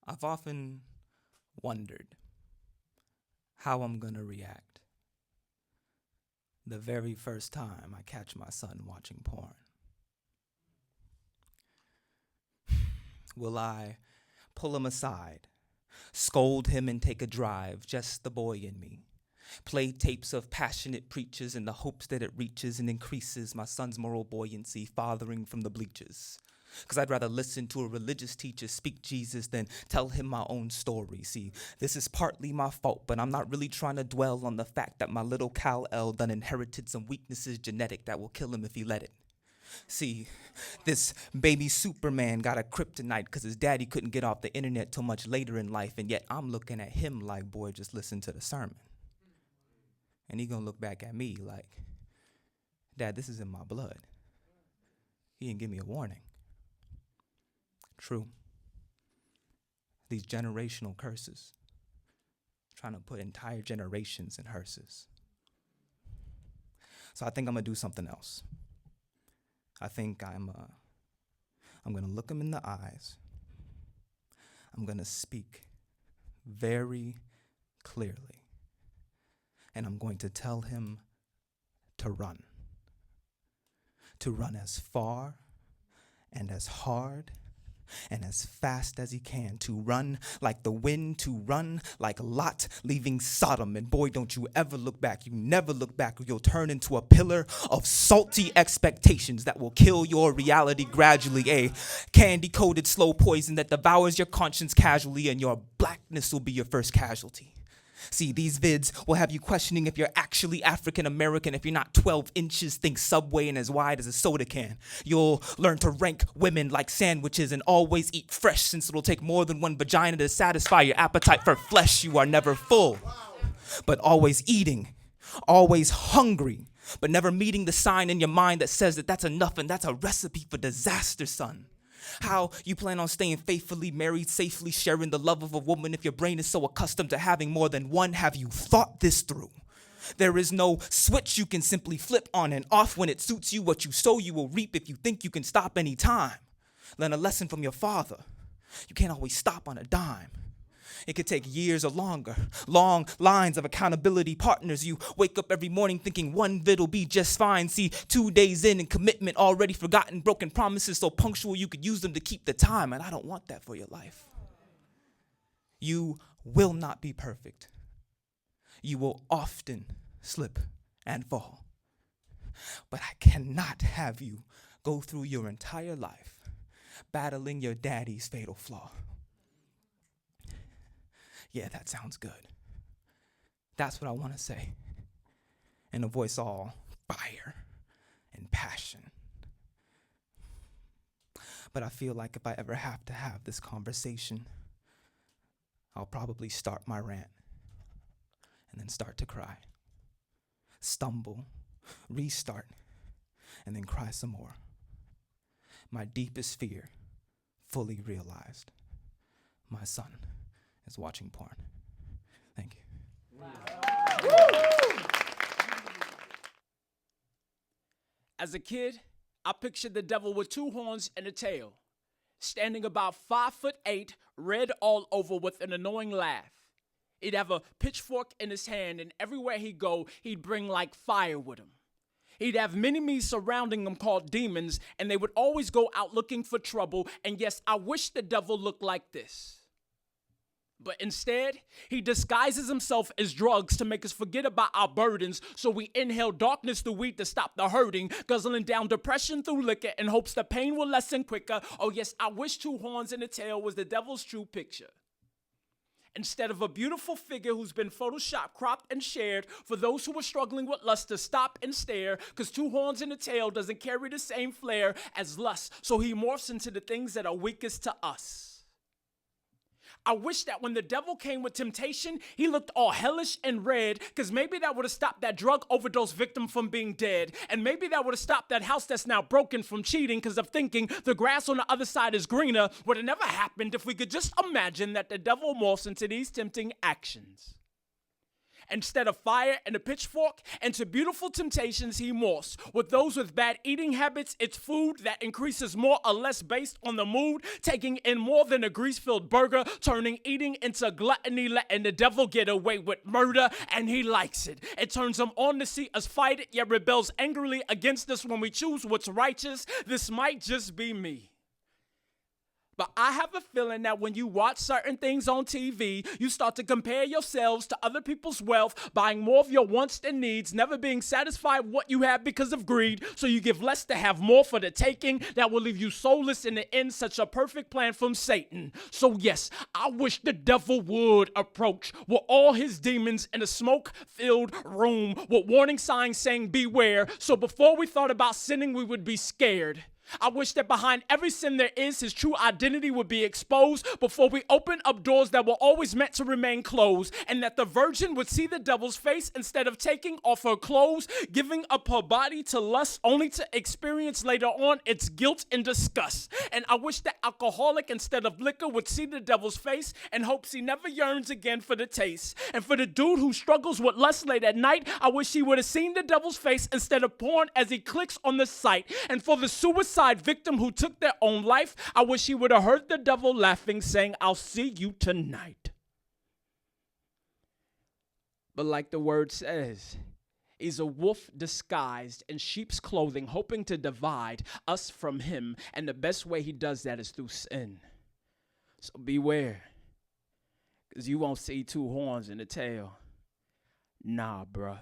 I've often wondered how I'm going to react the very first time I catch my son watching porn. Will I pull him aside, scold him and take a drive, just the boy in me? Play tapes of passionate preachers in the hopes that it reaches and increases my son's moral buoyancy, fathering from the bleachers. Because I'd rather listen to a religious teacher speak Jesus than tell him my own story. See, this is partly my fault, but I'm not really trying to dwell on the fact that my little Kal-El done inherited some weaknesses genetic that will kill him if he let it. See, this baby Superman got a kryptonite because his daddy couldn't get off the internet till much later in life, and yet I'm looking at him like, boy, just listen to the sermon. And he gonna look back at me like, Dad, this is in my blood. He didn't give me a warning. True. These generational curses, trying to put entire generations in hearses. So I think I'm gonna do something else. I think I'm gonna look him in the eyes. I'm gonna speak very clearly. And I'm going to tell him to run. To run as far and as hard and as fast as he can, to run like the wind, to run like Lot leaving Sodom. And boy, don't you ever look back. You never look back, or you'll turn into a pillar of salty expectations that will kill your reality gradually. A candy-coated slow poison that devours your conscience casually, and your blackness will be your first casualty. See, these vids will have you questioning if you're actually African American. If you're not 12 inches, think Subway and as wide as a soda can. You'll learn to rank women like sandwiches and always eat fresh, since it'll take more than one vagina to satisfy your appetite for flesh. You are never full, but always eating, always hungry, but never meeting the sign in your mind that says that that's enough, and that's a recipe for disaster, son. How you plan on staying faithfully married, safely sharing the love of a woman if your brain is so accustomed to having more than one? Have you thought this through? There is no switch you can simply flip on and off. When it suits you, what you sow you will reap. If you think you can stop any time, learn a lesson from your father. You can't always stop on a dime. It could take years or longer, long lines of accountability partners. You wake up every morning thinking one vid'll be just fine. See, 2 days in and commitment already forgotten, broken promises so punctual you could use them to keep the time. And I don't want that for your life. You will not be perfect. You will often slip and fall. But I cannot have you go through your entire life battling your daddy's fatal flaw. Yeah, that sounds good. That's what I want to say in a voice all fire and passion. But I feel like if I ever have to have this conversation, I'll probably start my rant and then start to cry, stumble, restart, and then cry some more. My deepest fear fully realized. My son is watching porn. Thank you. Wow. As a kid, I pictured the devil with two horns and a tail, standing about 5'8", red all over with an annoying laugh. He'd have a pitchfork in his hand, and everywhere he'd go, he'd bring like fire with him. He'd have mini-me's surrounding him called demons, and they would always go out looking for trouble. And yes, I wish the devil looked like this. But instead, he disguises himself as drugs to make us forget about our burdens, so we inhale darkness through weed to stop the hurting, guzzling down depression through liquor in hopes the pain will lessen quicker. Oh yes, I wish two horns and a tail was the devil's true picture. Instead of a beautiful figure who's been photoshopped, cropped, and shared for those who are struggling with lust to stop and stare, because two horns and a tail doesn't carry the same flair as lust, so he morphs into the things that are weakest to us. I wish that when the devil came with temptation, he looked all hellish and red, because maybe that would have stopped that drug overdose victim from being dead. And maybe that would have stopped that house that's now broken from cheating, because of thinking the grass on the other side is greener. Would have never happened if we could just imagine that the devil morphs into these tempting actions. Instead of fire and a pitchfork, into beautiful temptations he morphs. With those with bad eating habits, it's food that increases more or less based on the mood, taking in more than a grease-filled burger, turning eating into gluttony, letting the devil get away with murder, and he likes it. It turns him on to see us fight it, yet rebels angrily against us when we choose what's righteous. This might just be me. But I have a feeling that when you watch certain things on TV, you start to compare yourselves to other people's wealth, buying more of your wants than needs, never being satisfied with what you have because of greed, so you give less to have more for the taking. That will leave you soulless in the end. Such a perfect plan from Satan. So yes, I wish the devil would approach with all his demons in a smoke-filled room with warning signs saying beware, so before we thought about sinning, we would be scared. I wish that behind every sin there is, his true identity would be exposed before we open up doors that were always meant to remain closed, and that the virgin would see the devil's face instead of taking off her clothes, giving up her body to lust, only to experience later on its guilt and disgust. And I wish the alcoholic instead of liquor would see the devil's face and hopes he never yearns again for the taste. And for the dude who struggles with lust late at night, I wish he would have seen the devil's face instead of porn as he clicks on the site. And for the suicide victim who took their own life, I wish he would have heard the devil laughing, saying, "I'll see you tonight." But like the word says, he's a wolf disguised in sheep's clothing, hoping to divide us from him. And the best way he does that is through sin. So beware, because you won't see two horns and a tail. Nah, bruh.